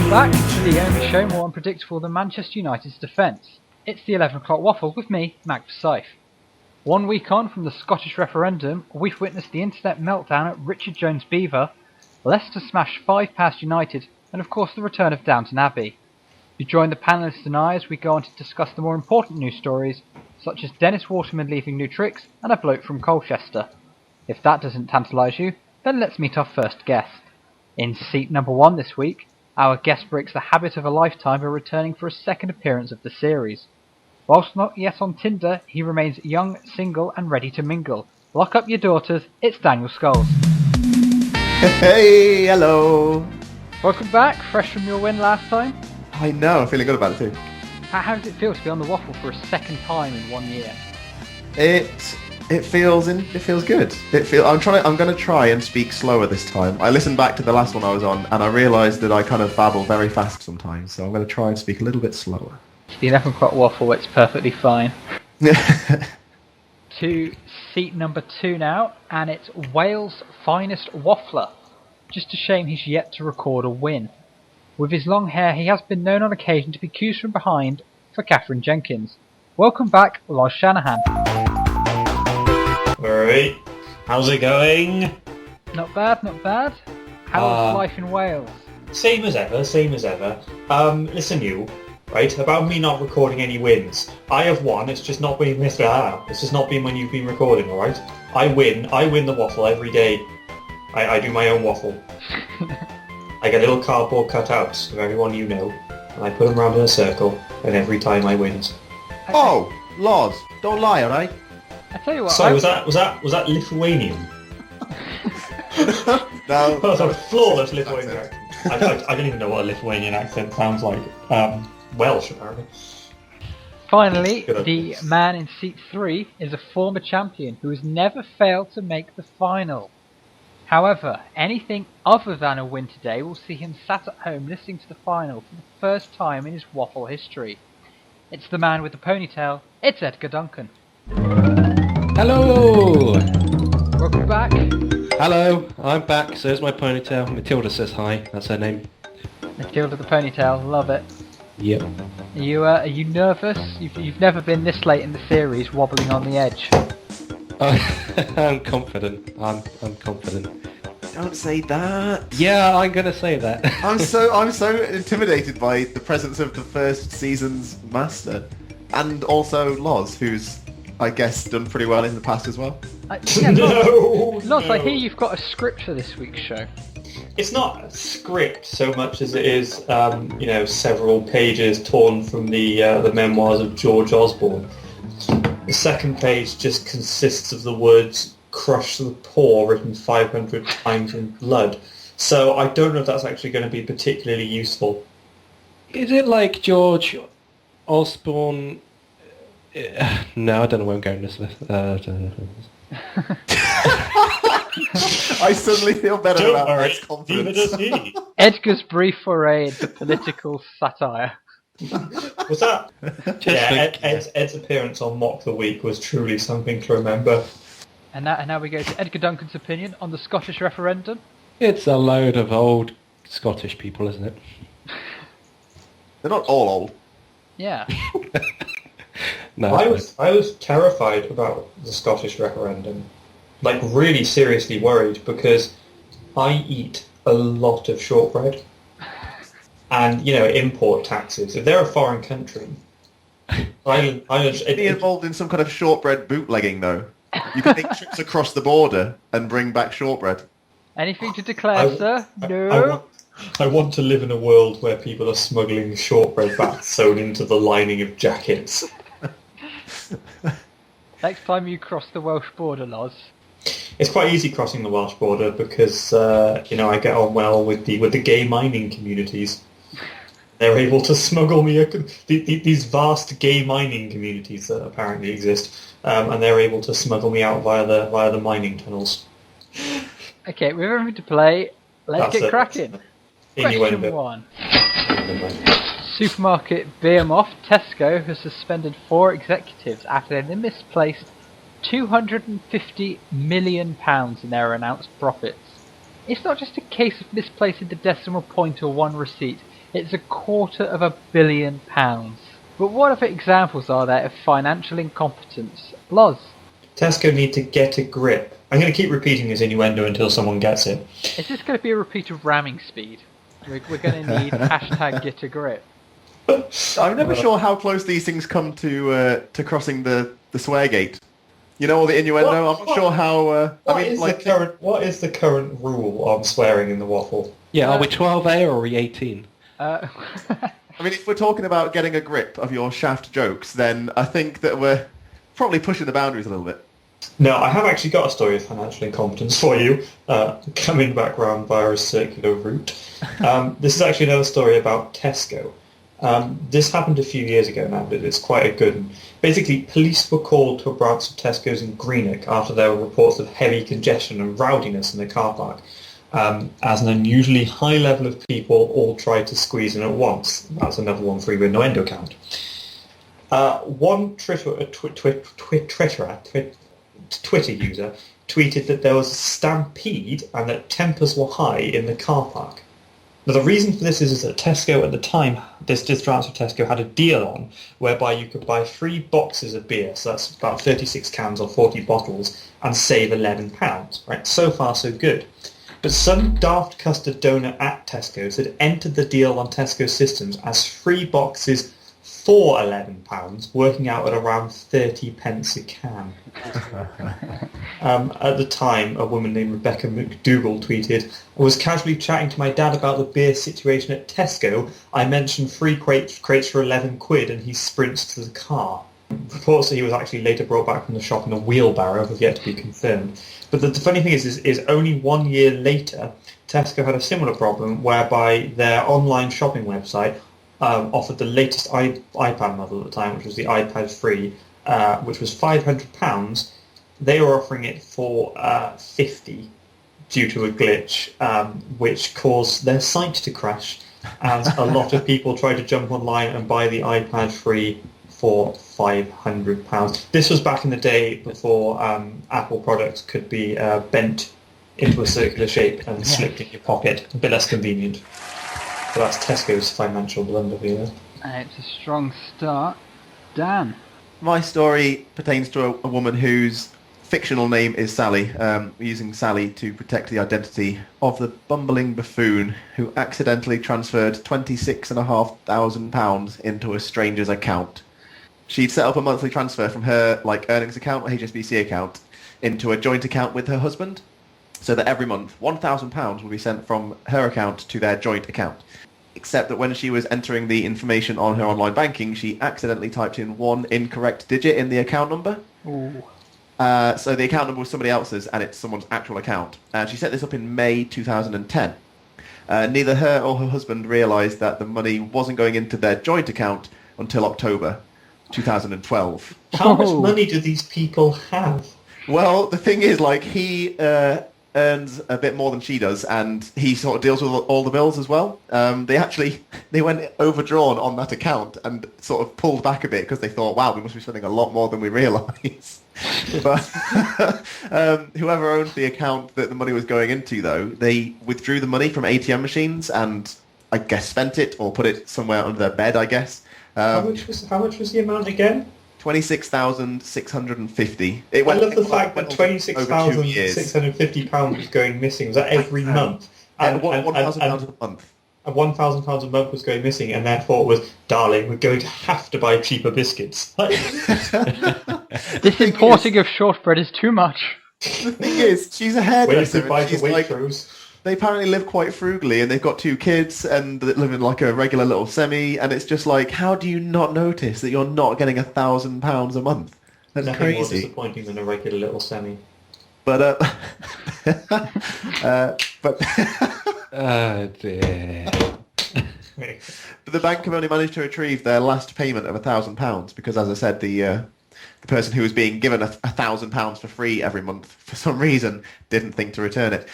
Back to the only show more unpredictable than Manchester United's defence. It's the 11 o'clock waffle with me, Mak Forsyth. 1 week on from the Scottish referendum, we've witnessed the internet meltdown at Richard Jones' Beaver, Leicester smash 5 past United, and of course the return of Downton Abbey. You join the panellists and I as we go on to discuss the more important news stories, such as Dennis Waterman leaving New Tricks and a bloke from Colchester. If that doesn't tantalise you, then let's meet our first guest. In seat number 1 this week, our guest breaks the habit of a lifetime by returning for a second appearance of the series. Whilst not yet on Tinder, he remains young, single and ready to mingle. Lock up your daughters, it's Daniel Scholes. Hey, hello. Welcome back, fresh from your win last time. I know, I'm feeling good about it too. How does it feel to be on the waffle for a second time in 1 year? It feels good. I'm going to try and speak slower this time. I listened back to the last one I was on and I realised that I kind of babble very fast sometimes, so I'm going to try and speak a little bit slower. It's the 11 o'clock waffle, it's perfectly fine. To seat number 2 now, and it's Wales' finest waffler. Just a shame he's yet to record a win. With his long hair, he has been known on occasion to be accused from behind for Catherine Jenkins. Welcome back, Loz Shanahan. Alright, how's it going? Not bad, not bad. How's life in Wales? Same as ever. Listen you, right, about me not recording any wins. I have won, it's just not been It's just not been when you've been recording, alright? I win the waffle every day. I do my own waffle. I get little cardboard cutouts of everyone you know, and I put them round in a circle, and every time I wins. Oh, Loz, don't lie, alright? I tell you what. Sorry, was that Lithuanian? No. That was a flawless Lithuanian accent. I don't even know what a Lithuanian accent sounds like. Welsh, apparently. Finally, the man in seat 3 is a former champion who has never failed to make the final. However, anything other than a win today will see him sat at home listening to the final for the first time in his waffle history. It's the man with the ponytail, it's Edgar Duncan. Hello! Welcome back. Hello, I'm back, so here's my ponytail. Matilda says hi, that's her name. Matilda the ponytail, love it. Yep. Are you nervous? You've never been this late in the series, wobbling on the edge. I'm confident. I'm confident. Don't say that. Yeah, I'm gonna say that. I'm so intimidated by the presence of the first season's master. And also Loz, who's, I guess, done pretty well in the past as well. Loz, I hear you've got a script for this week's show. It's not a script so much as it is, several pages torn from the memoirs of George Osborne. The second page just consists of the words "crush the poor" written 500 times in blood. So I don't know if that's actually going to be particularly useful. Is it like George Osborne? No, I don't know where I'm going with this. I suddenly feel better Don't about worry, Ed's confidence. neither does he. Edgar's brief foray into political satire. Was that? Ed's appearance on Mock the Week was truly something to remember. And now we go to Edgar Duncan's opinion on the Scottish referendum. It's a load of old Scottish people, isn't it? They're not all old. Yeah. No. I was terrified about the Scottish referendum. Like, really seriously worried, because I eat a lot of shortbread. And, import taxes. If they're a foreign country, Be involved in some kind of shortbread bootlegging, though. You can take trips across the border and bring back shortbread. Anything to declare, sir? No. I want to live in a world where people are smuggling shortbread back sewn into the lining of jackets. Next time you cross the Welsh border, Loz. It's quite easy crossing the Welsh border because I get on well with the gay mining communities. They're able to smuggle me these vast gay mining communities that apparently exist, and they're able to smuggle me out via the mining tunnels. Okay, we're ready to play. Let's get cracking. Question Innuendo. 1. Supermarket behemoth Tesco has suspended 4 executives after they misplaced £250 million in their announced profits. It's not just a case of misplacing the decimal point or one receipt, It's £250 million. But what other examples are there of financial incompetence? Loz? Tesco need to get a grip. I'm going to keep repeating this innuendo until someone gets it. Is this going to be a repeat of ramming speed? We're going to need hashtag get a grip. I'm never sure how close these things come to crossing the swear gate. You know, all the innuendo. I'm not sure how. What is the current rule on swearing in the waffle? Yeah, are we 12A or are we 18? I mean, if we're talking about getting a grip of your shaft jokes, then I think that we're probably pushing the boundaries a little bit. No, I have actually got a story of financial incompetence for you, coming back round via a circular route. This is actually another story about Tesco. This happened a few years ago now, but it's quite a good one. Basically, police were called to a branch of Tesco's in Greenock after there were reports of heavy congestion and rowdiness in the car park, as an unusually high level of people all tried to squeeze in at once. That's another one for your innuendo count. One Twitter user tweeted that there was a stampede and that tempers were high in the car park. Now, the reason for this is that Tesco at the time, this branch of Tesco had a deal on whereby you could buy 3 boxes of beer, so that's about 36 cans or 40 bottles, and save £11. Right? So far, so good. But some daft custard donor at Tesco's had entered the deal on Tesco systems as 3 boxes for £11, working out at around 30 pence a can. At the time, a woman named Rebecca McDougall tweeted, "I was casually chatting to my dad about the beer situation at Tesco. I mentioned 3 crates for £11 and he sprints to the car." Reports that he was actually later brought back from the shop in a wheelbarrow have yet to be confirmed. But the funny thing is only 1 year later, Tesco had a similar problem whereby their online shopping website offered the latest iPad model at the time, which was the iPad 3, which was £500. They were offering it for £50 due to a glitch, which caused their site to crash, as a lot of people tried to jump online and buy the iPad 3 for £500. This was back in the day before Apple products could be bent into a circular shape and slipped in your pocket. A bit less convenient. So that's Tesco's financial blunder for you. It's a strong start. Dan? My story pertains to a woman whose fictional name is Sally. We're using Sally to protect the identity of the bumbling buffoon who accidentally transferred £26,500 into a stranger's account. She'd set up a monthly transfer from her earnings account or HSBC account into a joint account with her husband, so that every month £1,000 would be sent from her account to their joint account. Except that when she was entering the information on her online banking, she accidentally typed in one incorrect digit in the account number. Ooh. So the account number was somebody else's, and it's someone's actual account. And she set this up in May 2010. Neither her or her husband realised that the money wasn't going into their joint account until October 2012. How much money do these people have? Well, the thing is, he earns a bit more than she does, and he sort of deals with all the bills as well. They went overdrawn on that account and sort of pulled back a bit because they thought, wow, we must be spending a lot more than we realise. But whoever owned the account that the money was going into, though, they withdrew the money from ATM machines and I guess spent it or put it somewhere under their bed, I guess. How much was the amount again? 26,650. I love the fact that £26,650 was going missing. Was that every month? And £1,000 a month. And £1,000 a month was going missing, and therefore it was, darling, we're going to have to buy cheaper biscuits. This importing of shortbread is too much. The thing is, she's a hairdresser. Waitrose. They apparently live quite frugally, and they've got 2 kids, and they live in a regular little semi, and it's just how do you not notice that you're not getting £1,000 a month? That's Nothing crazy. more disappointing than a regular little semi. But Oh dear. But the bank have only managed to retrieve their last payment of £1,000 because, as I said, the person who was being given £1,000 for free every month for some reason didn't think to return it.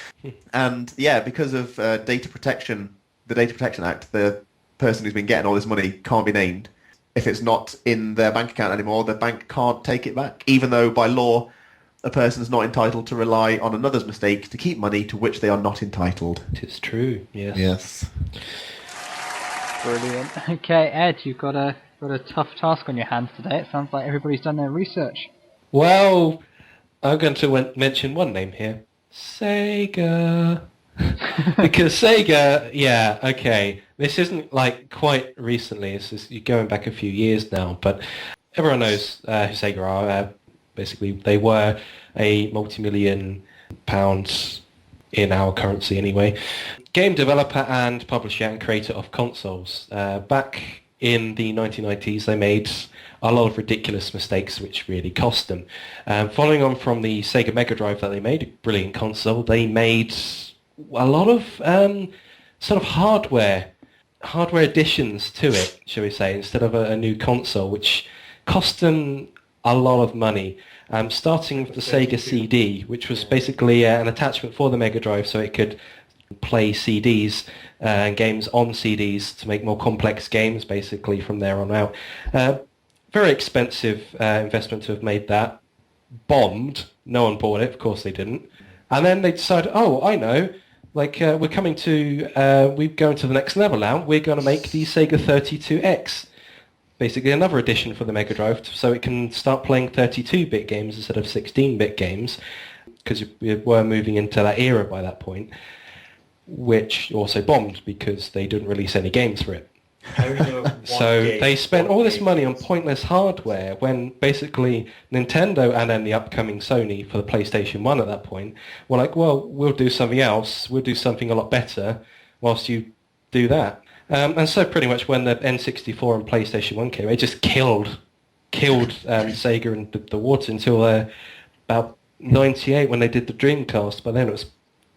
And yeah, because of data protection, the Data Protection Act, the person who's been getting all this money can't be named. If it's not in their bank account anymore, the bank can't take it back, even though by law a person's not entitled to rely on another's mistake to keep money to which they are not entitled. It's true, yes. Yes. Brilliant. Okay, Ed, you've got a tough task on your hands today. It sounds like everybody's done their research. Well, I'm going to mention one name here. Sega. Because Sega, yeah, okay. This isn't like quite recently. You're going back a few years now, but everyone knows who Sega are. Basically, they were a multi-million pounds in our currency anyway. Game developer and publisher and creator of consoles. Back in the 1990s, they made a lot of ridiculous mistakes which really cost them. Following on from the Sega Mega Drive that they made, a brilliant console, they made a lot of sort of hardware additions to it, shall we say, instead of a new console, which cost them a lot of money. Starting with the Sega CD, which was basically an attachment for the Mega Drive so it could play CDs and games on CDs to make more complex games, basically, from there on out. Very expensive investment to have made that. Bombed. No one bought it. Of course they didn't. And then they decided, oh, I know, like we're going to the next level now. We're going to make the Sega 32X. Basically another addition for the Mega Drive so it can start playing 32-bit games instead of 16-bit games, because we were moving into that era by that point, which also bombed because they didn't release any games for it. So they spent all this money on pointless hardware when basically Nintendo and then the upcoming Sony for the PlayStation 1 at that point were like, well, we'll do something else. We'll do something a lot better whilst you do that. And so pretty much when the N64 and PlayStation 1 came, it just killed Sega in the water until about 98 when they did the Dreamcast. But then it was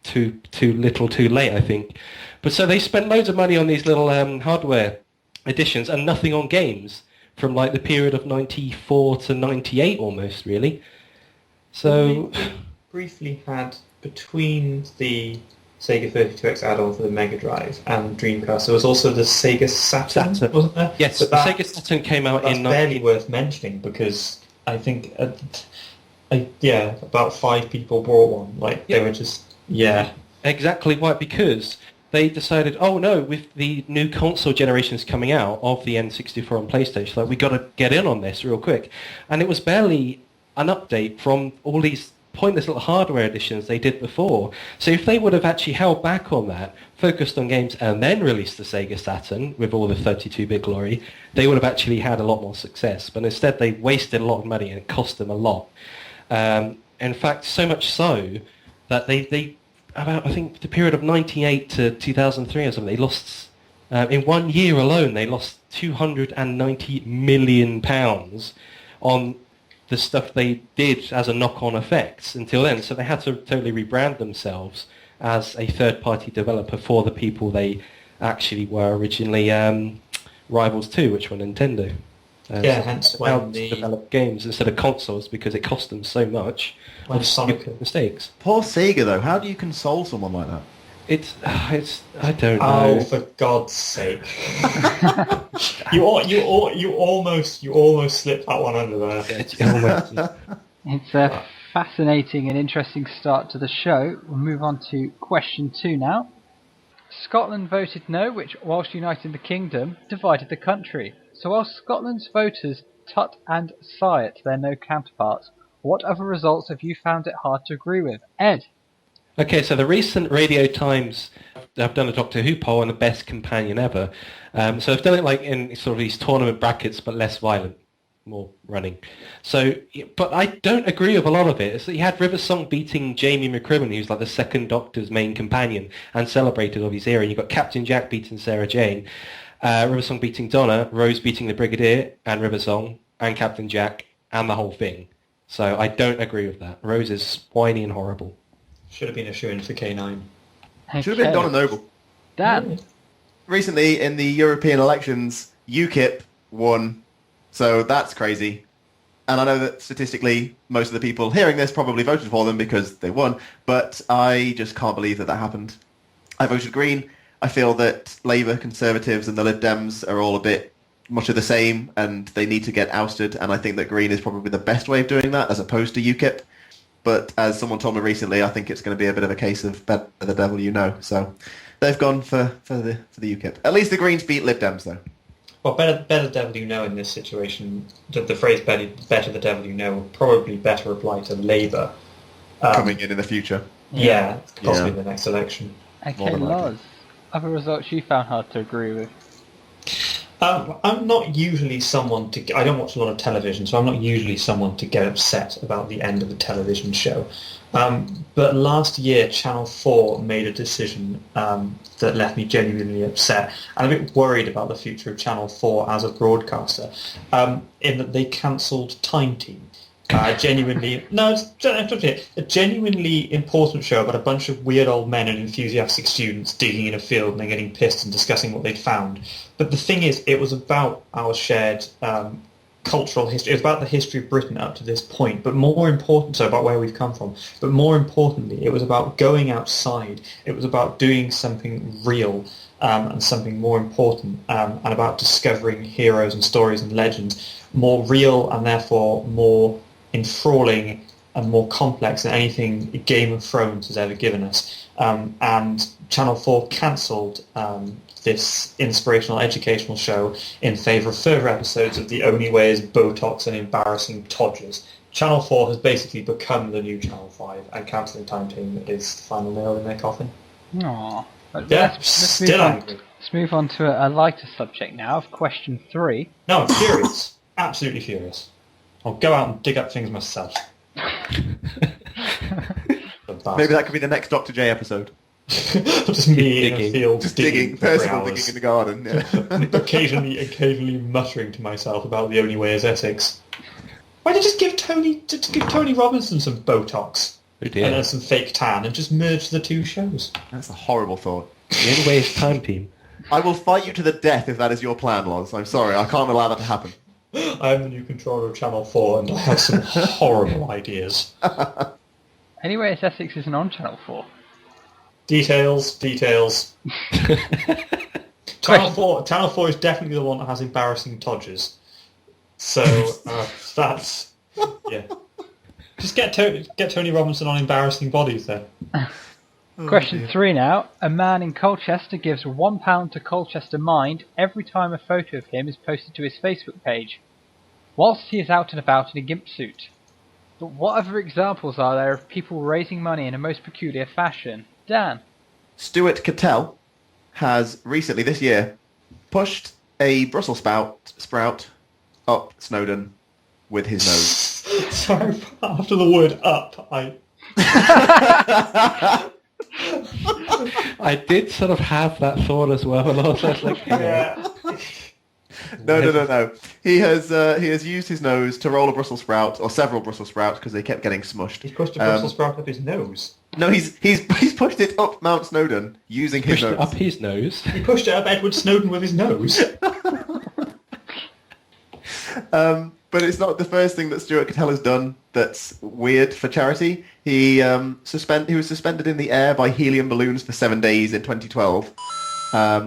too little too late, I think. But so they spent loads of money on these little hardware additions and nothing on games from like the period of 94 to 98 almost, really. So we briefly had between the Sega 32X add-on for the Mega Drive and Dreamcast, there was also the Sega Saturn, wasn't there? Yes, the Sega Saturn came out in... That's barely worth mentioning because I think, about 5 people bought one. Like, they were just... Yeah. Exactly right, because they decided, oh no, with the new console generations coming out of the N64 and PlayStation, like, we got to get in on this real quick. And it was barely an update from all these pointless little hardware additions they did before. So if they would have actually held back on that, focused on games, and then released the Sega Saturn with all the 32-bit glory, they would have actually had a lot more success. But instead they wasted a lot of money and it cost them a lot. In fact, so much so that they about, I think, the period of 98 to 2003 or something, they lost, in 1 year alone, they lost £290 million on the stuff they did as a knock-on effect until then. So they had to totally rebrand themselves as a third-party developer for the people they actually were originally rivals to, which were Nintendo. Hence when they develop games instead of consoles because it cost them so much when of Sonic mistakes. Poor Sega, though. How do you console someone like that? It's I don't know. Oh, for God's sake! you almost slipped that one under there. It's a fascinating and interesting start to the show. We'll move on to question 2 now. Scotland voted no, which, whilst uniting the kingdom, divided the country. So while Scotland's voters tut and sigh at their no counterparts, what other results have you found it hard to agree with? Ed? Okay, so the recent Radio Times have done a Doctor Who poll on the best companion ever. So they've done it like in sort of these tournament brackets, but less violent, more running. So, but I don't agree with a lot of it. So you had River Song beating Jamie McCrimmon, who's like the second Doctor's main companion and celebrated of his era. And you've got Captain Jack beating Sarah Jane, River Song beating Donna, Rose beating the Brigadier and River Song and Captain Jack and the whole thing. So I don't agree with that. Rose is whiny and horrible. Should have been a shoo-in for K9. Okay. Should have been Donna Noble. Dan? Recently, in the European elections, UKIP won, so that's crazy. And I know that statistically, most of the people hearing this probably voted for them because they won, but I just can't believe that happened. I voted Green. I feel that Labour, Conservatives and the Lib Dems are all a bit much of the same, and they need to get ousted, and I think that Green is probably the best way of doing that, as opposed to UKIP. But as someone told me recently, I think it's going to be a bit of a case of better the devil you know. So They've gone for the UKIP. At least the Greens beat Lib Dems though. Well, better the devil you know in this situation. The phrase "better the devil you know" would probably better apply to Labour Coming in the future. Yeah, possibly the next election. Okay, Loz. Other results you found hard to agree with? I'm not usually someone to... I don't watch a lot of television, so I'm not usually someone to get upset about the end of a television show. But last year, Channel 4 made a decision that left me genuinely upset and a bit worried about the future of Channel 4 as a broadcaster, in that they cancelled Time Team. A genuinely important show about a bunch of weird old men and enthusiastic students digging in a field and then getting pissed and discussing what they'd found. But the thing is, it was about our shared cultural history. It was about the history of Britain up to this point, but more important, so about where we've come from. But more importantly, it was about going outside. It was about doing something real and something more important, and about discovering heroes and stories and legends, more real and therefore more enthralling and more complex than anything Game of Thrones has ever given us. And Channel 4 cancelled this inspirational educational show in favour of further episodes of The Only Way is Botox and Embarrassing Toddlers. Channel 4 has basically become the new Channel 5, and cancelling Time Team is the final nail in their coffin. Aww. Yeah, let's move on to a lighter subject now, of question 3. No, I'm furious. Absolutely furious. I'll go out and dig up things myself. Maybe that could be the next Dr. J episode. Just me in a field just digging personal digging in the garden. Yeah. occasionally muttering to myself about The Only Way is Essex. Why don't you just give Tony Robinson some Botox and some fake tan and just merge the two shows? That's a horrible thought. The Only Way is Time Team. I will fight you to the death if that is your plan, Loz. I'm sorry, I can't allow that to happen. I am the new controller of Channel 4 and I have some horrible ideas. Anyway, Essex isn't on Channel 4. Details. Channel 4 is definitely the one that has embarrassing Todgers. So that's... Yeah. Just get Tony Robinson on embarrassing bodies then. Question 3 now. A man in Colchester gives £1 to Colchester Mind every time a photo of him is posted to his Facebook page, whilst he is out and about in a gimp suit. But what other examples are there of people raising money in a most peculiar fashion? Dan? Stuart Cattell has recently, this year, pushed a Brussels sprout up Snowdon with his nose. Sorry, after the word up, I did sort of have that thought as well, and I was like, yeah. No. He has used his nose to roll a Brussels sprout, or several Brussels sprouts, because they kept getting smushed. He's pushed a Brussels sprout up his nose. No, he's pushed it up Mount Snowdon using his nose. Up his nose. He pushed it up Edward Snowden with his nose. But it's not the first thing that Stuart Cattell has done that's weird for charity. He was suspended in the air by helium balloons for 7 days in 2012.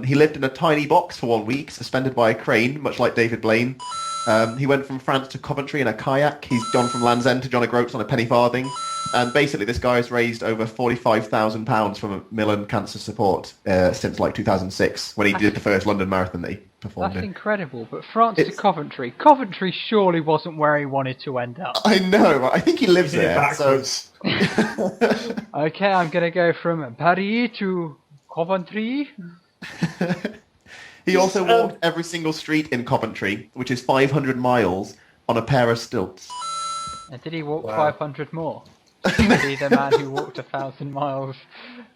He lived in a tiny box for 1 week, suspended by a crane, much like David Blaine. He went from France to Coventry in a kayak. He's gone from Land's End to John O'Groats on a penny farthing. And basically, this guy has raised over £45,000 from Millen Cancer Support since like 2006, when he did the first London Marathon that he performed That's in. incredible, but France to Coventry. Coventry surely wasn't where he wanted to end up. I know, I think he lives there. Backwards. Okay, I'm going to go from Paris to Coventry. He also walked every single street in Coventry, which is 500 miles, on a pair of stilts. And did he walk 500 more? Is he the man who walked 1,000 miles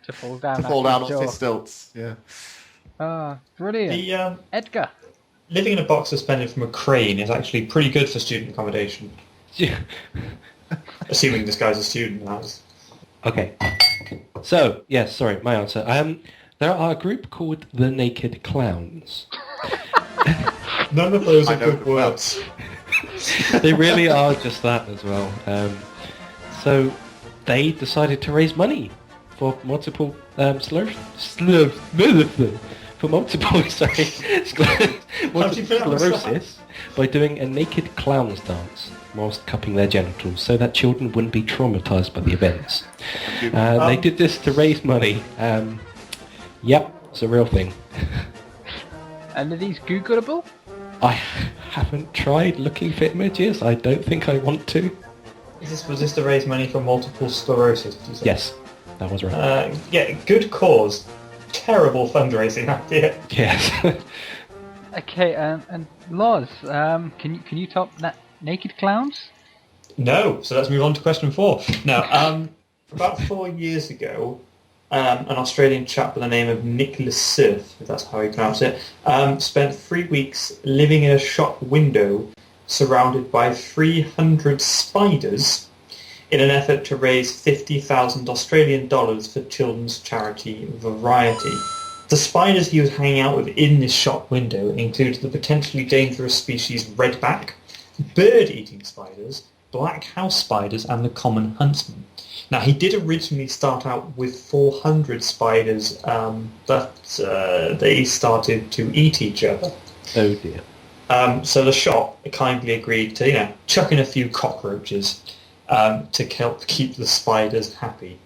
to fall down? Off his stilts, yeah. Ah, brilliant. Edgar? Living in a box suspended from a crane is actually pretty good for student accommodation. Yeah. Assuming this guy's a student. Okay. So, yes, sorry, my answer. There are a group called the Naked Clowns. None of those are good words. They really are just that as well. So they decided to raise money for multiple sclerosis by doing a naked clown's dance whilst cupping their genitals so that children wouldn't be traumatised by the events. They did this to raise money. Yep. It's a real thing. And are these Googleable? I haven't tried looking for images. I don't think I want to. Was this to raise money for multiple sclerosis? Did you say? Yes, that was right. Yeah, good cause. Terrible fundraising idea. Yes. Okay, and Loz, can you top naked clowns? No, so let's move on to question 4. Now, about 4 years ago, an Australian chap by the name of Nicholas Surf, if that's how you pronounce it, spent 3 weeks living in a shop window surrounded by 300 spiders in an effort to raise 50,000 Australian dollars for children's charity Variety. The spiders he was hanging out with in this shop window included the potentially dangerous species redback, bird-eating spiders, black house spiders, and the common huntsman. Now, he did originally start out with 400 spiders, but they started to eat each other. Oh dear. So the shop kindly agreed to, chuck in a few cockroaches to help keep the spiders happy.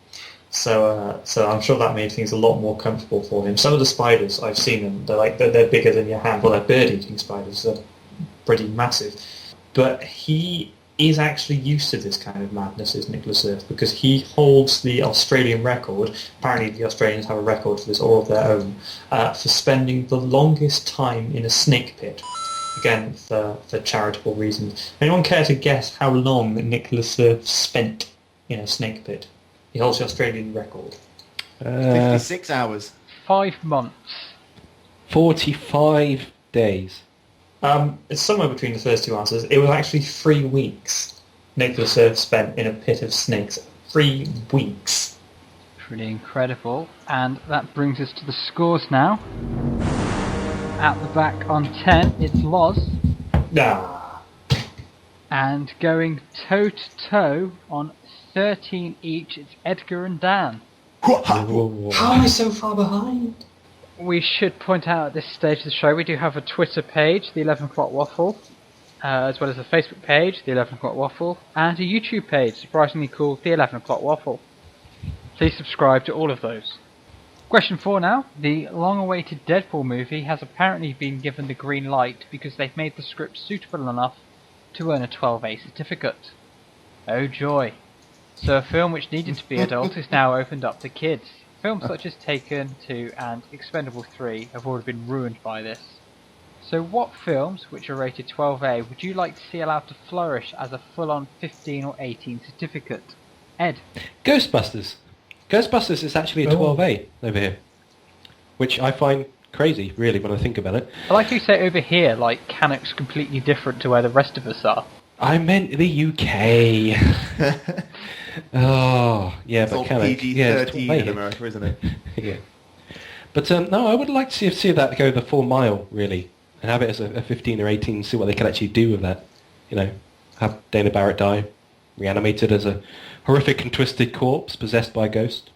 So I'm sure that made things a lot more comfortable for him. Some of the spiders, I've seen them, they're bigger than your hand. Well, they're bird-eating spiders, they're pretty massive. But he is actually used to this kind of madness, is Nicholas Earth, because he holds the Australian record. Apparently the Australians have a record for this, all of their own, for spending the longest time in a snake pit. Again, for charitable reasons. Anyone care to guess how long Nicholas Earth spent in a snake pit? He holds the Australian record. 56 hours. 5 months. 45 days. It's somewhere between the first two answers. It was actually 3 weeks Nicholas Earth spent in a pit of snakes. 3 weeks. Pretty incredible. And that brings us to the scores now. At the back on 10, it's Loz. Nah. And going toe-to-toe on 13 each, it's Edgar and Dan. How am I so far behind? We should point out at this stage of the show, we do have a Twitter page, the 11 O'Clock Waffle, as well as a Facebook page, the 11 O'Clock Waffle, and a YouTube page, surprisingly called the 11 O'Clock Waffle. Please subscribe to all of those. Question 4 now. The long-awaited Deadpool movie has apparently been given the green light because they've made the script suitable enough to earn a 12A certificate. Oh joy. So a film which needed to be adult is now opened up to kids. Films such as Taken 2 and Expendable 3 have already been ruined by this. So what films, which are rated 12A, would you like to see allowed to flourish as a full-on 15 or 18 certificate? Ed? Ghostbusters. Ghostbusters is actually a 12A over here, which I find crazy, really, when I think about it. I like you say over here, like Cannock's completely different to where the rest of us are. I meant the UK. Oh, yeah, It's but all Cannock... PG-13 in America, isn't it? Yeah. But no, I would like to see that go the full mile, really, and have it as a 15 or 18, see what they can actually do with that. Have Dana Barrett die, reanimated as a horrific and twisted corpse possessed by a ghost.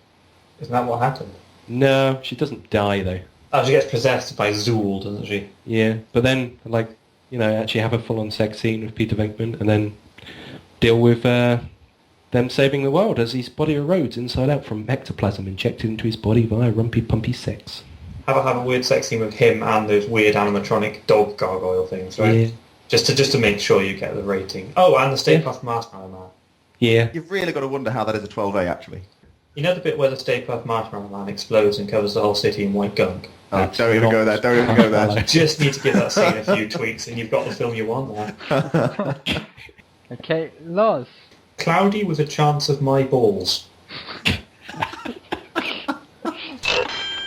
Isn't that what happened? No, she doesn't die, though. Oh, she gets possessed by Zool, doesn't she? Yeah, but then, actually have a full-on sex scene with Peter Venkman, and then deal with them saving the world as his body erodes inside out from ectoplasm injected into his body via rumpy-pumpy sex. Have a weird sex scene with him and those weird animatronic dog gargoyle things, right? Yeah. Just to make sure you get the rating. Oh, and the Stay Puft Marshmallow Man. Yeah. You've really got to wonder how that is a 12A, actually. You know the bit where the Stay Puft Marshmallow Man explodes and covers the whole city in white gunk? Oh, don't even go there, don't even go there. Just need to give that scene a few tweaks and you've got the film you want there. Okay, Loz. Cloudy with a chance of my balls.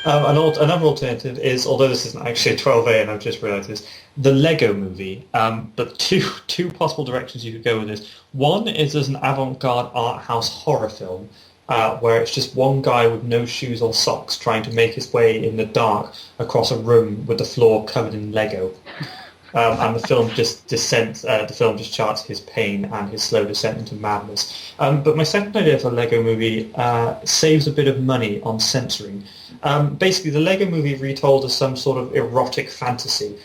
Another alternative is, although this isn't actually a 12A and I've just realised this, the Lego Movie. But two possible directions you could go with this. One is as an avant-garde art house horror film, where it's just one guy with no shoes or socks trying to make his way in the dark across a room with the floor covered in Lego. And the film just charts his pain and his slow descent into madness. But my second idea for a Lego Movie saves a bit of money on censoring. Basically, the Lego Movie retold as some sort of erotic fantasy,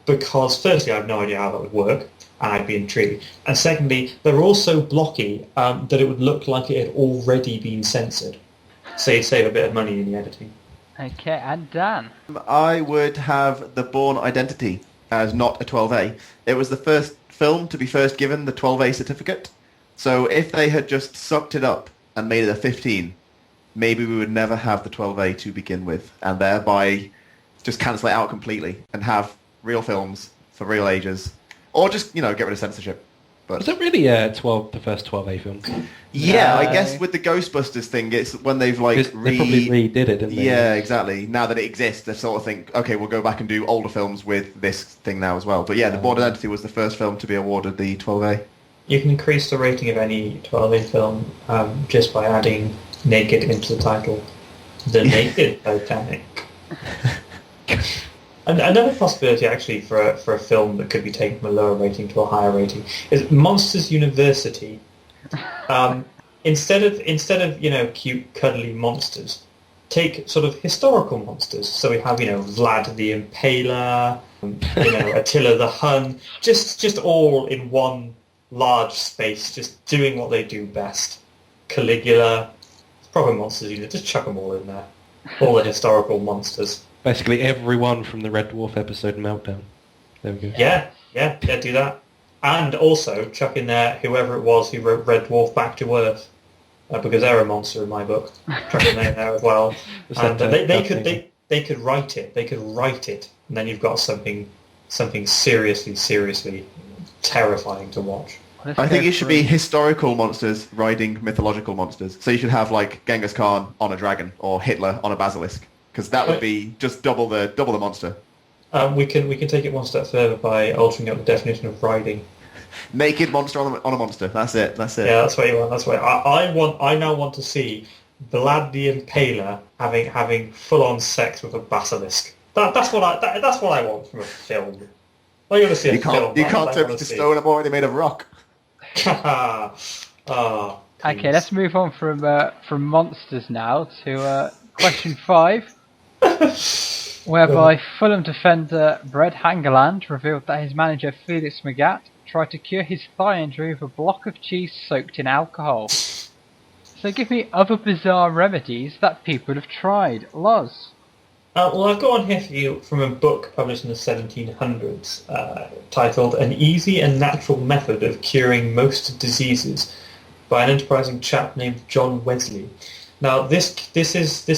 because firstly, I have no idea how that would work, and I'd be intrigued. And secondly, they're all so blocky that it would look like it had already been censored. So you'd save a bit of money in the editing. Okay, and Dan. I would have The Bourne Identity as not a 12A. It was the first film to be first given the 12A certificate. So if they had just sucked it up and made it a 15, maybe we would never have the 12A to begin with, and thereby just cancel it out completely and have real films for real ages, or just get rid of censorship. But Was it really the first 12A film? yeah, I No. guess with the Ghostbusters thing, it's when they've Because they probably redid it, didn't they? Yeah, exactly. Now that it exists, they sort of think, okay, we'll go back and do older films with this thing now as well. But yeah, The Bourne Identity was the first film to be awarded the 12A. You can increase the rating of any 12A film just by adding naked into the title. The Naked Titanic. And another possibility, actually, for a film that could be taken from a lower rating to a higher rating is Monsters University. Instead of cute, cuddly monsters, take sort of historical monsters. So we have Vlad the Impaler, Attila the Hun, just all in one large space, just doing what they do best. Caligula, proper monsters. Just chuck them all in there. All the historical monsters. Basically everyone from the Red Dwarf episode Meltdown. There we go. Yeah, do that. And also chuck in there whoever it was who wrote Red Dwarf Back to Earth, because they're a monster in my book. Chuck in there as well. And they could write it. They could write it, and then you've got something seriously terrifying to watch. I think it should be historical monsters riding mythological monsters. So you should have like Genghis Khan on a dragon or Hitler on a basilisk, because that would be just double the monster. We can take it one step further by altering up the definition of riding. Naked monster on a monster. That's it. Yeah, that's what you want. That's what I now want to see Vlad the Impaler having full on sex with a basilisk. That's what I want from a film. I want to see a film. You can't turn me to stone. I'm already made of rock. Okay, let's move on from monsters now to question 5, whereby Fulham defender Brett Hangeland revealed that his manager Felix Magath tried to cure his thigh injury with a block of cheese soaked in alcohol. So give me other bizarre remedies that people have tried. Loz. Well, I've got one here for you from a book published in the 1700s titled An Easy and Natural Method of Curing Most Diseases by an enterprising chap named John Wesley. Now, this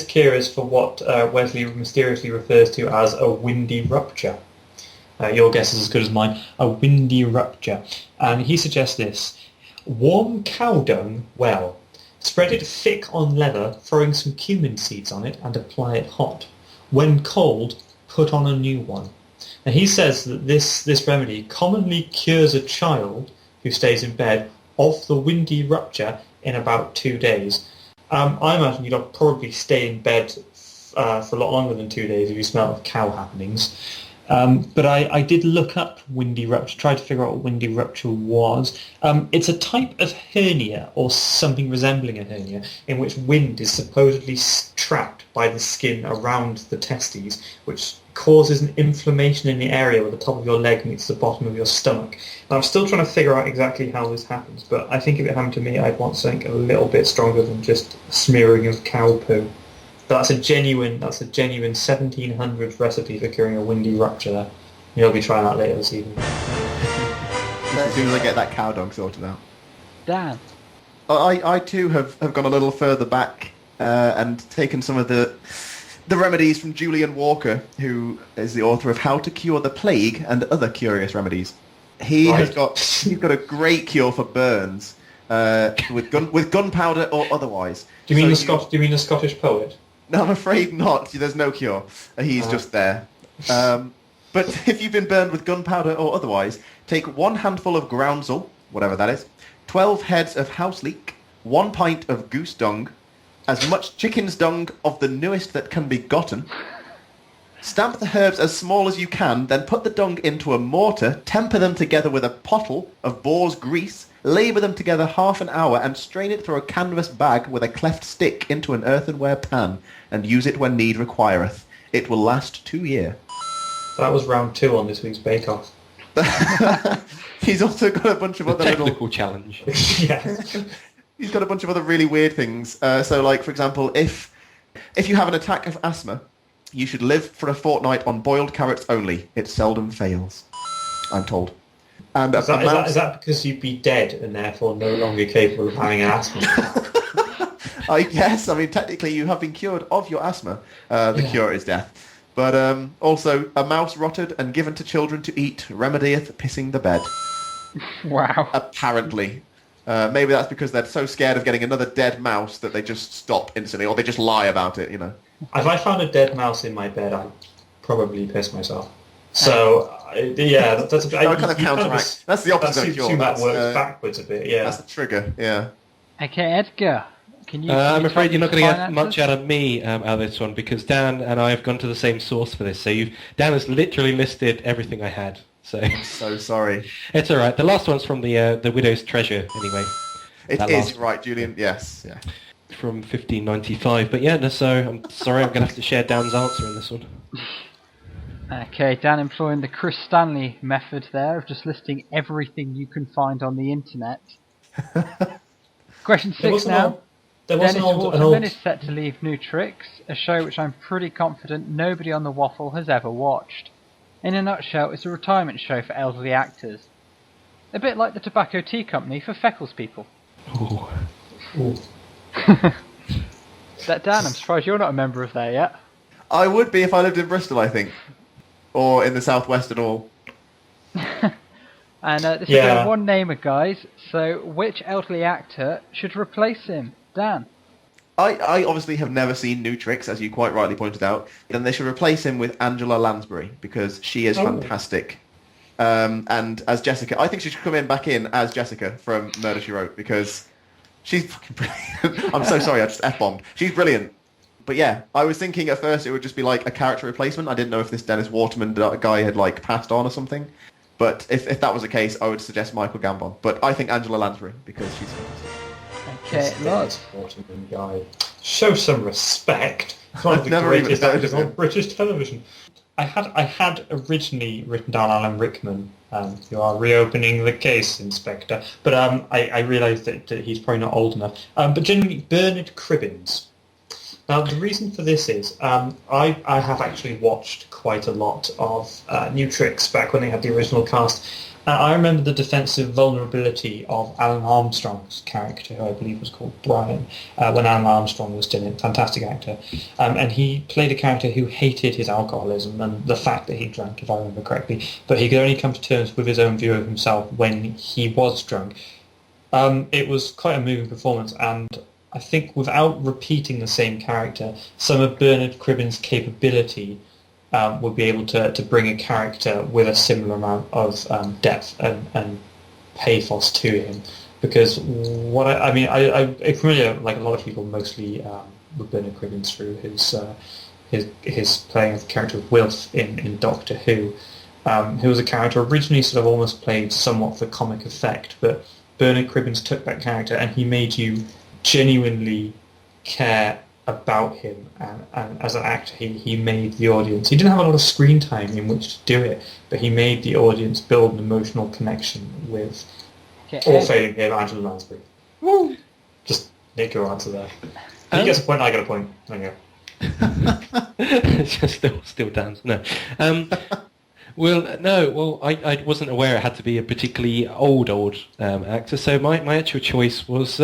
cure is for what Wesley mysteriously refers to as a windy rupture. Your guess is as good as mine. A windy rupture. And he suggests this. Warm cow dung well. Spread it thick on leather, throwing some cumin seeds on it, and apply it hot. When cold, put on a new one. Now, he says that this remedy commonly cures a child who stays in bed of the windy rupture in about 2 days. I imagine you'd probably stay in bed for a lot longer than 2 days if you smell of cow happenings. But I did look up windy rupture, tried to figure out what windy rupture was. It's a type of hernia, or something resembling a hernia, in which wind is supposedly trapped by the skin around the testes, which causes an inflammation in the area where the top of your leg meets the bottom of your stomach. And I'm still trying to figure out exactly how this happens, but I think if it happened to me, I'd want something a little bit stronger than just smearing of cow poo. That's a genuine 1700s recipe for curing a windy rupture there. You'll be trying that later this evening. As soon as I get that cow dung sorted out. Dan. I too have gone a little further back and taken some of the remedies from Julian Walker, who is the author of How to Cure the Plague and Other Curious Remedies. He's got a great cure for burns with gunpowder or otherwise. Do you mean the Scottish poet? No, I'm afraid not. There's no cure. He's just there. But if you've been burned with gunpowder or otherwise, take 1 handful of groundsel, whatever that is, 12 heads of house leek, 1 pint of goose dung, as much chicken's dung of the newest that can be gotten. Stamp the herbs as small as you can, then put the dung into a mortar, temper them together with a pottle of boar's grease, labour them together half an hour, and strain it through a canvas bag with a cleft stick into an earthenware pan, and use it when need requireth. It will last 2 years. That was round 2 on this week's Bake Off. He's also got a bunch of other technical challenge. Yeah. He's got a bunch of other really weird things. So, like, for example, if If you have an attack of asthma, you should live for a fortnight on boiled carrots only. It seldom fails, I'm told. And Is that because you'd be dead and therefore no longer capable of having an asthma? I guess. I mean, technically, you have been cured of your asthma. The cure is death. But also, a mouse rotted and given to children to eat remedieth pissing the bed. Wow. Apparently. Maybe that's because they're so scared of getting another dead mouse that they just stop instantly, or they just lie about it, you know. If I found a dead mouse in my bed, I'd probably piss myself. So, that's That kind of counteract. That's the opposite of cure. That works backwards a bit, yeah. That's the trigger, yeah. Okay, Edgar. Can you? I'm afraid you're not going to get finances? much out of me out of this one, because Dan and I have gone to the same source for this. So Dan has literally listed everything I had. So So sorry. it's all right. The last one's from the Widow's Treasure, anyway. It That is last right, Julian. Yes, yeah. From 1595. But yeah, no, so I'm sorry, I'm going to have to share Dan's answer in this one. Okay, Dan employing the Chris Stanley method there of just listing everything you can find on the internet. Question 6 now. There was Dennis an old... Waterman is set to leave New Tricks, a show which I'm pretty confident nobody on the Waffle has ever watched. In a nutshell, it's a retirement show for elderly actors. A bit like the Tobacco Tea Company for Feckles people. Ooh. Ooh. Dan, I'm surprised you're not a member of there yet. I would be if I lived in Bristol, I think. Or in the southwest at all. And this is a one-namer, guys, so which elderly actor should replace him? Dan. I obviously have never seen New Tricks, as you quite rightly pointed out. Then they should replace him with Angela Lansbury, because she is fantastic. And as Jessica, I think she should back in as Jessica from Murder, She Wrote, because she's fucking brilliant. I'm so sorry, I just F-bombed. She's brilliant. But yeah, I was thinking at first it would just be like a character replacement. I didn't know if this Dennis Waterman guy had like passed on or something. But if that was the case, I would suggest Michael Gambon. But I think Angela Lansbury, because she's fantastic. Okay, Loz. Waterman guy. Show some respect. It's one of the Never even greatest heard actors of him. on British television. I had originally written down Alan Rickman. You are reopening the case, Inspector. But I realised that he's probably not old enough. But generally, Bernard Cribbins. Now, the reason for this is I have actually watched quite a lot of New Tricks back when they had the original cast. I remember the defensive vulnerability of Alan Armstrong's character, who I believe was called Brian, when Alan Armstrong was still a fantastic actor. And he played a character who hated his alcoholism and the fact that he drank, if I remember correctly, but he could only come to terms with his own view of himself when he was drunk. It was quite a moving performance, and I think without repeating the same character, some of Bernard Cribbins' capability would be able to bring a character with a similar amount of depth and pathos to him. Because I'm familiar, like a lot of people, mostly with Bernard Cribbins through his playing of the character of Wilf in Doctor Who, who was a character originally sort of almost played somewhat for comic effect, but Bernard Cribbins took that character and he made you genuinely care about him, and as an actor he made the audience, he didn't have a lot of screen time in which to do it, but he made the audience build an emotional connection with all failing here Angela Lansbury. Woo! Just Nick, your answer there. He gets a point, I get a point. There you go. still dance. No. I wasn't aware it had to be a particularly old actor, so my actual choice was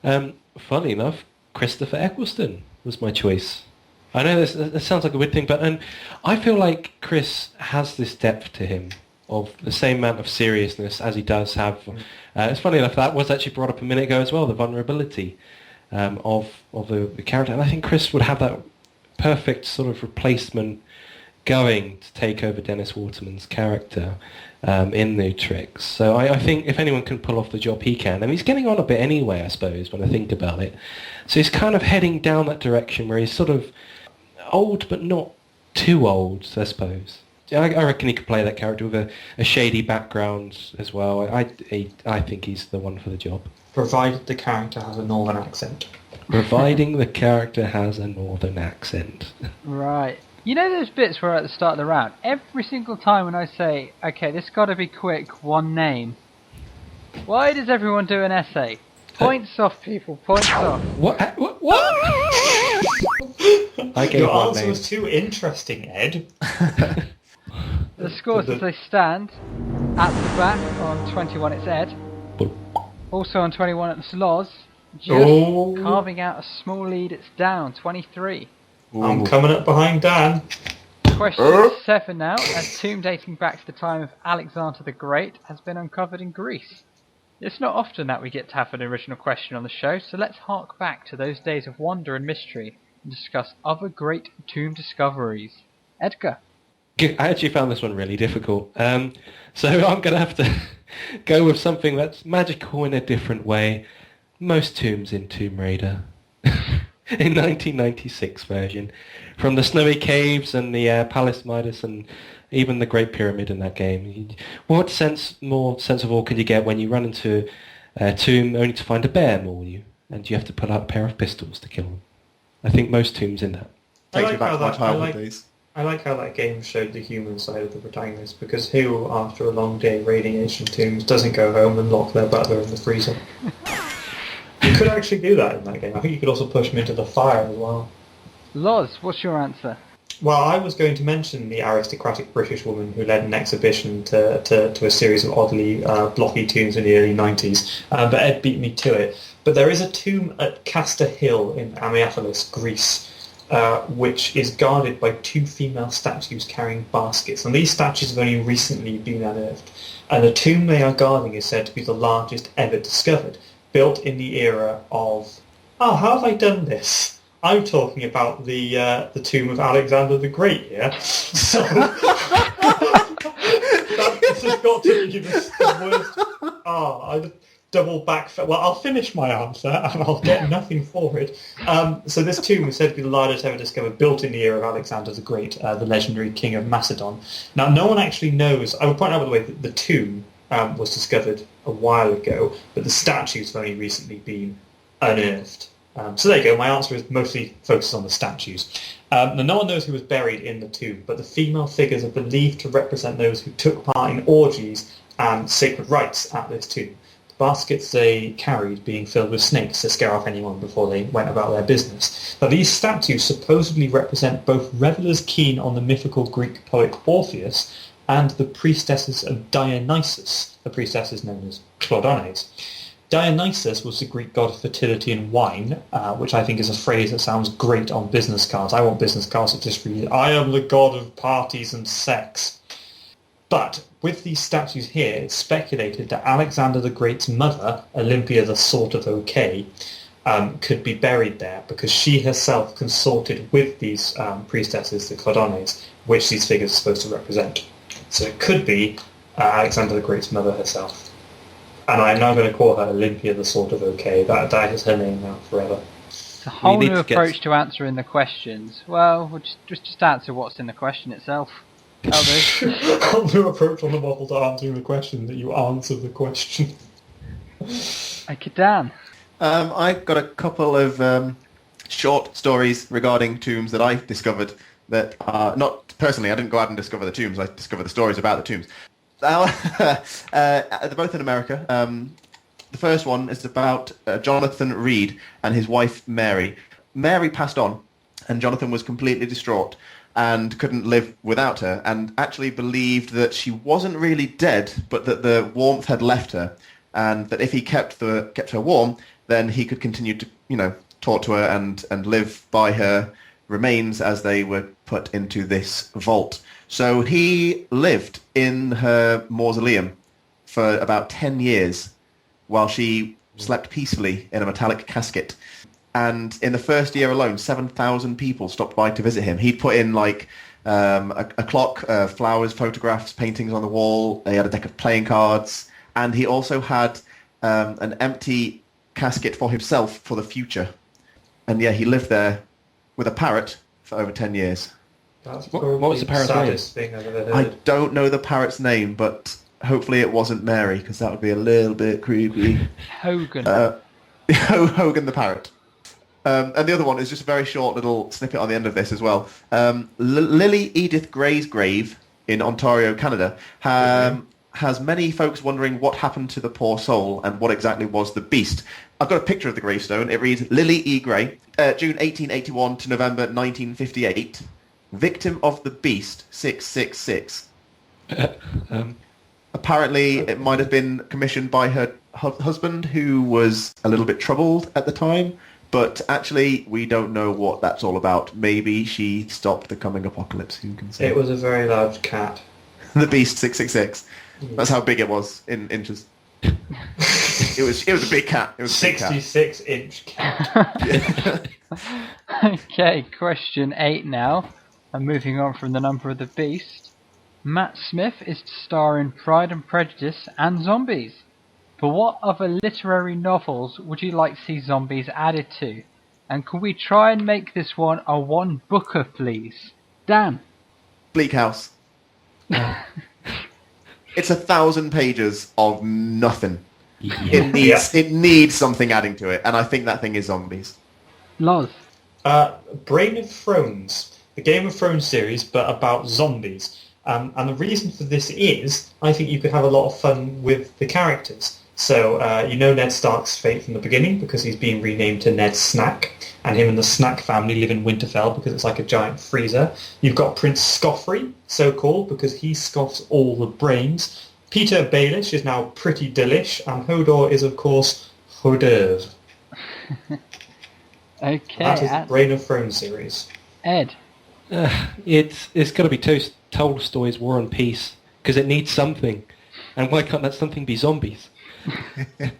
funny enough, Christopher Eccleston was my choice. I know this sounds like a weird thing, but I feel like Chris has this depth to him of the same amount of seriousness as he does have. It's funny enough, that was actually brought up a minute ago as well, the vulnerability of the character. And I think Chris would have that perfect sort of replacement going to take over Dennis Waterman's character in New Tricks. So I think if anyone can pull off the job, he can. And he's getting on a bit anyway, I suppose, when I think about it. So he's kind of heading down that direction where he's sort of old but not too old, I suppose. I reckon he could play that character with a shady background as well. I think he's the one for the job. Provided the character has a northern accent. Providing the character has a northern accent. Right. You know those bits where at the start of the round, every single time when I say, okay, this got to be quick, one name, why does everyone do an essay? Points off, people, points off. What? I gave Your one answer name. was too interesting, Ed. The scores as they stand, at the back on 21 it's Ed. Also on 21 it's Loz. Just carving out a small lead, it's down 23. I'm coming up behind Dan. Question 7 now. A tomb dating back to the time of Alexander the Great has been uncovered in Greece. It's not often that we get to have an original question on the show, so let's hark back to those days of wonder and mystery and discuss other great tomb discoveries. Edgar. I actually found this one really difficult. So I'm going to have to go with something that's magical in a different way. Most tombs in Tomb Raider. In 1996 version. From the snowy caves and the Palace Midas and even the Great Pyramid in that game. What more sense of awe could you get when you run into a tomb only to find a bear maul you and you have to pull out a pair of pistols to kill them? I think most tombs in that. Takes me back to my childhood days. I like how that game showed the human side of the protagonist, because who, after a long day raiding ancient tombs, doesn't go home and lock their butler in the freezer? You could actually do that in that game. I think you could also push them into the fire as well. Loz, what's your answer? Well, I was going to mention the aristocratic British woman who led an exhibition to a series of oddly blocky tombs in the early 90s, but Ed beat me to it. But there is a tomb at Castor Hill in Amiopolis, Greece, which is guarded by two female statues carrying baskets. And these statues have only recently been unearthed. And the tomb they are guarding is said to be the largest ever discovered, built in the era of... Oh, how have I done this? I'm talking about the tomb of Alexander the Great here. So this has got to be the worst. I double back. Well, I'll finish my answer and I'll get nothing for it. So this tomb is said to be the largest ever discovered, built in the era of Alexander the Great, the legendary king of Macedon. Now, no one actually knows. I would point out, by the way, that the tomb was discovered a while ago, but the statues have only recently been unearthed. So there you go. My answer is mostly focused on the statues. Now, no one knows who was buried in the tomb, but the female figures are believed to represent those who took part in orgies and sacred rites at this tomb. The baskets they carried being filled with snakes to scare off anyone before they went about their business. Now, these statues supposedly represent both revelers keen on the mythical Greek poet Orpheus and the priestesses of Dionysus, the priestesses known as Clodones. Dionysus was the Greek god of fertility and wine, which I think is a phrase that sounds great on business cards. I want business cards that just read, I am the god of parties and sex. But with these statues here, it's speculated that Alexander the Great's mother, Olympia the Sort of OK, could be buried there because she herself consorted with these priestesses, the Clodones, which these figures are supposed to represent. So it could be Alexander the Great's mother herself. And I'm now going to call her Olympia the Sort of OK. That is her name now forever. It's a whole new approach to answering the questions. Well, we'll just answer what's in the question itself. That'll do. A whole new approach on the Waffle to answering the question, that you answer the question. Okay, Dan. I've got a couple of short stories regarding tombs that I discovered that are not... Personally, I didn't go out and discover the tombs. I discovered the stories about the tombs. They're both in America. The first one is about Jonathan Reed and his wife Mary. Mary passed on, and Jonathan was completely distraught and couldn't live without her, and actually believed that she wasn't really dead, but that the warmth had left her, and that if he kept her warm, then he could continue to, talk to her and live by her remains as they were put into this vault. So he lived in her mausoleum for about 10 years while she slept peacefully in a metallic casket. And in the first year alone, 7,000 people stopped by to visit him. He'd put in a clock, flowers, photographs, paintings on the wall. He had a deck of playing cards. And he also had an empty casket for himself for the future. And yeah, he lived there with a parrot for over 10 years. What was the parrot's name? Thing I've ever heard. I don't know the parrot's name, but hopefully it wasn't Mary, because that would be a little bit creepy. Hogan. Hogan the parrot. And the other one is just a very short little snippet on the end of this as well. Lily Edith Gray's grave in Ontario, Canada, has many folks wondering what happened to the poor soul and what exactly was the beast. I've got a picture of the gravestone. It reads, Lily E. Gray, June 1881 to November 1958. Victim of the Beast, 666. Apparently, it might have been commissioned by her husband, who was a little bit troubled at the time. But actually, we don't know what that's all about. Maybe she stopped the coming apocalypse. Who can say? It was a very large cat. The Beast 666. That's how big it was in inches. It was a big cat. It was a big cat. 66-inch cat. Okay, question 8 now. I'm moving on from the number of the beast. Matt Smith is to star in Pride and Prejudice and Zombies. But what other literary novels would you like to see zombies added to? And could we try and make this one a one-booker, please? Dan? Bleak House. It's 1,000 pages of nothing. It needs something adding to it, and I think that thing is zombies. Loz? Brain of Thrones, the Game of Thrones series, but about zombies. And the reason for this is, I think you could have a lot of fun with the characters. So, you know Ned Stark's fate from the beginning, because he's being renamed to Ned Snack, and him and the Snack family live in Winterfell because it's like a giant freezer. You've got Prince Scoffrey, so called, because he scoffs all the brains. Peter Baelish is now Pretty Delish, and Hodor is, of course, hors d'oeuvre. Okay. That is the Brain of Thrones series. Ed? It's got to be Tolstoy's War and Peace, because it needs something. And why can't that something be zombies?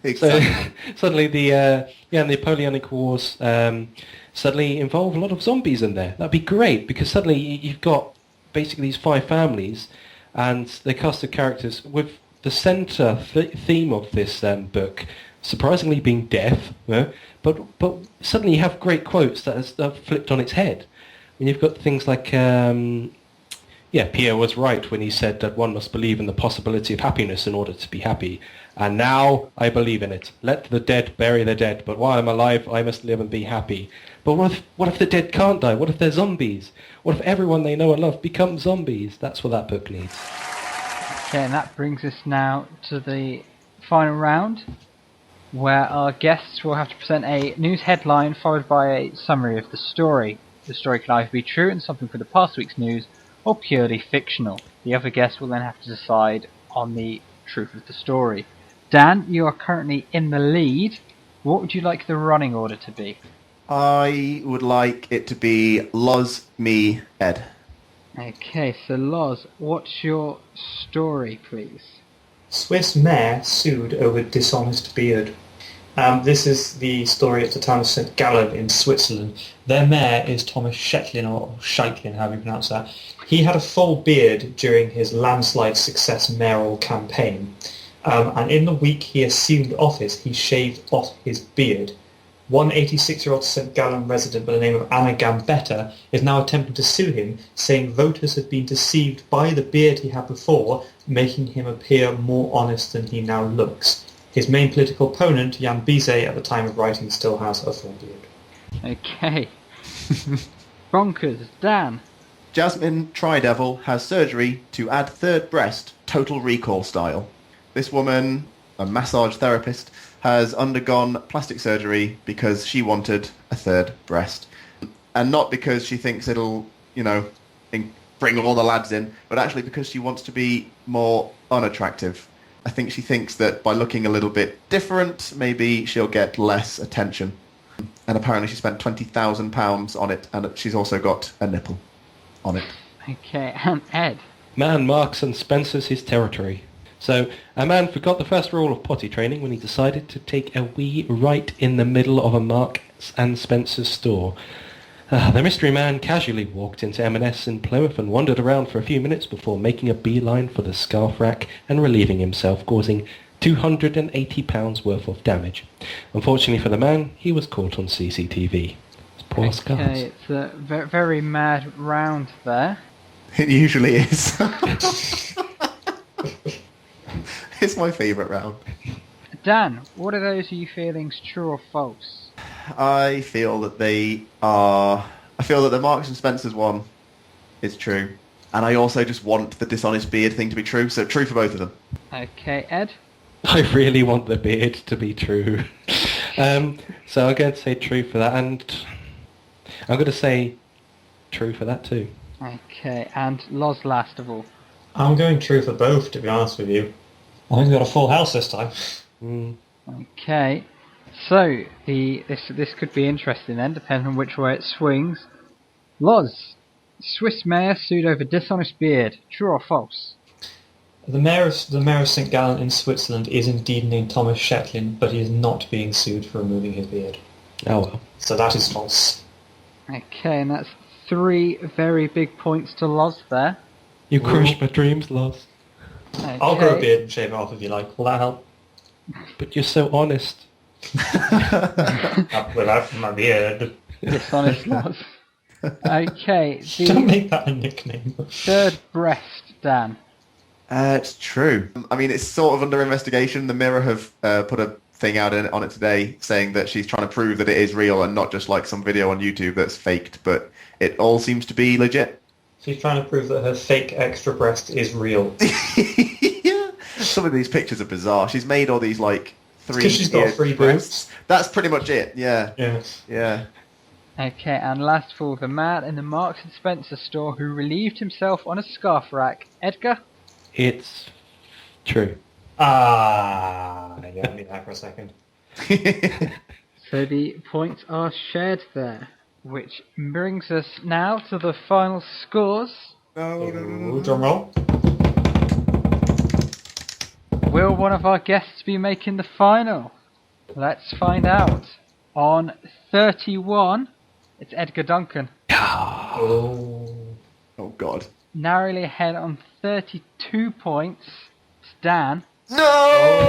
Exactly. So suddenly the Napoleonic Wars suddenly involve a lot of zombies in there. That'd be great, because suddenly you've got basically these 5 families and the cast of characters with the centre theme of this book surprisingly being death, but suddenly you have great quotes that are flipped on its head. And you've got things like Pierre was right when he said that one must believe in the possibility of happiness in order to be happy. And now I believe in it. Let the dead bury the dead, but while I'm alive, I must live and be happy. But what if the dead can't die? What if they're zombies? What if everyone they know and love becomes zombies? That's what that book needs. Okay, and that brings us now to the final round, where our guests will have to present a news headline followed by a summary of the story. The story can either be true and something from the past week's news, or purely fictional. The other guests will then have to decide on the truth of the story. Dan, you are currently in the lead. What would you like the running order to be? I would like it to be Loz, me, Ed. Okay, so Loz, what's your story, please? Swiss mayor sued over dishonest beard. This is the story of the town of St. Gallen in Switzerland. Their mayor is Thomas Scheitlin, or Scheitlin, however you pronounce that. He had a full beard during his landslide success mayoral campaign. And in the week he assumed office, he shaved off his beard. One 86-year-old St. Gallen resident by the name of Anna Gambetta is now attempting to sue him, saying voters had been deceived by the beard he had before, making him appear more honest than he now looks. His main political opponent, Jan Bizet, at the time of writing, still has a full beard. Okay. Bonkers. Dan. Jasmine Tridevil has surgery to add third breast, Total Recall style. This woman, a massage therapist, has undergone plastic surgery because she wanted a third breast. And not because she thinks it'll, bring all the lads in, but actually because she wants to be more unattractive. I think she thinks that by looking a little bit different, maybe she'll get less attention. And apparently she spent £20,000 on it, and she's also got a nipple on it. Okay, and Ed. Man marks and Spencers his territory. So, a man forgot the first rule of potty training when he decided to take a wee right in the middle of a Marks and Spencer's store. The mystery man casually walked into M&S in Plymouth and wandered around for a few minutes before making a beeline for the scarf rack and relieving himself, causing £280 worth of damage. Unfortunately for the man, he was caught on CCTV. Poor scars. Okay, it's a very mad round there. It usually is. It's my favourite round. Dan, what are those you feelings, true or false? I feel that the Marks and Spencers one is true. And I also just want the dishonest beard thing to be true, so true for both of them. Okay, Ed? I really want the beard to be true. So I'm going to say true for that, and I'm going to say true for that too. Okay, and Loz last of all. I'm going true for both, to be honest with you. I think we got a full house this time. Okay, so this could be interesting then, depending on which way it swings. Loz, Swiss mayor sued over dishonest beard. True or false? The mayor of St. Gallen in Switzerland is indeed named Thomas Shetland, but he is not being sued for removing his beard. Oh well. So that is false. Okay, and that's 3 very big points to Loz there. You crushed my dreams, Loz. Okay. I'll grow a beard and shave it off if you like. Will that help? But you're so honest. Without my beard. Dishonest Loz. Okay, Don't the make that a nickname. third breast, Dan. It's true. I mean, it's sort of under investigation. The Mirror have put a thing out on it today saying that she's trying to prove that it is real and not just like some video on YouTube that's faked, but it all seems to be legit. She's trying to prove that her fake extra breast is real. Yeah. Some of these pictures are bizarre. She's made all these like 3 Because she's got 3 breasts. That's pretty much it. Yeah. Yes. Yeah. Okay, and last of all, the man in the Marks and Spencer store who relieved himself on a scarf rack. Edgar? It's true. Yeah, let me that for a second. So the points are shared there, which brings us now to the final scores. Ooh, drum roll. Will one of our guests be making the final? Let's find out. On 31, it's Edgar Duncan. Oh. Oh God. Narrowly ahead on 32 points, it's Dan. No.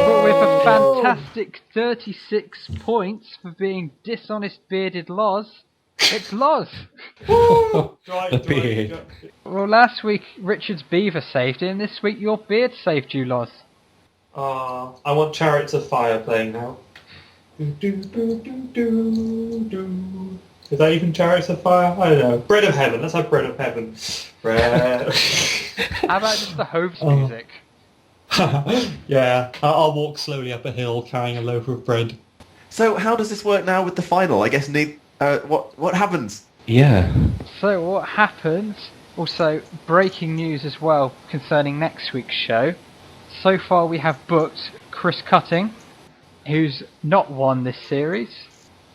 But with a fantastic 36 points for being dishonest bearded Loz, it's Loz. The beard. Well, last week Richard's beaver saved him. This week your beard saved you, Loz. I want Chariots of Fire playing now. Is that even Chariots of Fire? I don't know. Bread of Heaven. Let's have Bread of Heaven. Bread. How about just the Hoves music? Yeah, I'll walk slowly up a hill carrying a loaf of bread. So how does this work now with the final? I guess what happens? Yeah. So what happens? Also, breaking news as well concerning next week's show. So far we have booked Chris Cutting, who's not won this series.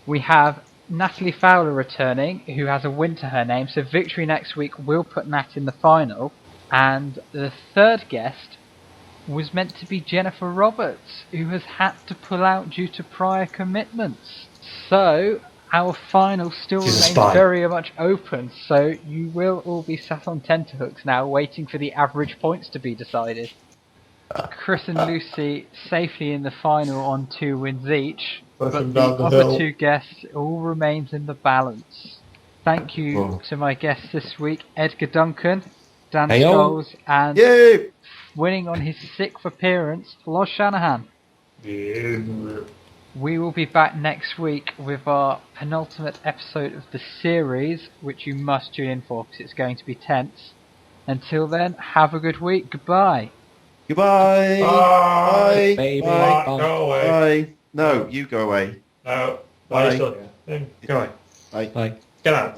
We have Natalie Fowler returning, who has a win to her name, so victory next week will put Nat in the final. And the third guest was meant to be Jennifer Roberts, who has had to pull out due to prior commitments. So our final still remains very much open, so you will all be sat on tenterhooks now waiting for the average points to be decided. Chris and Lucy safely in the final on 2 wins each, but the other 2 guests all remains in the balance. Thank you to my guests this week, Edgar Duncan, Dan Scholes, and winning on his 6th appearance, Loz Shanahan. We will be back next week with our penultimate episode of the series, which you must tune in for because it's going to be tense. Until then, have a good week. Goodbye. Goodbye. Bye. Baby. Bye. Go away. Bye. No, you go away. No. Why are you still here? Go away. Bye. Bye. Get out.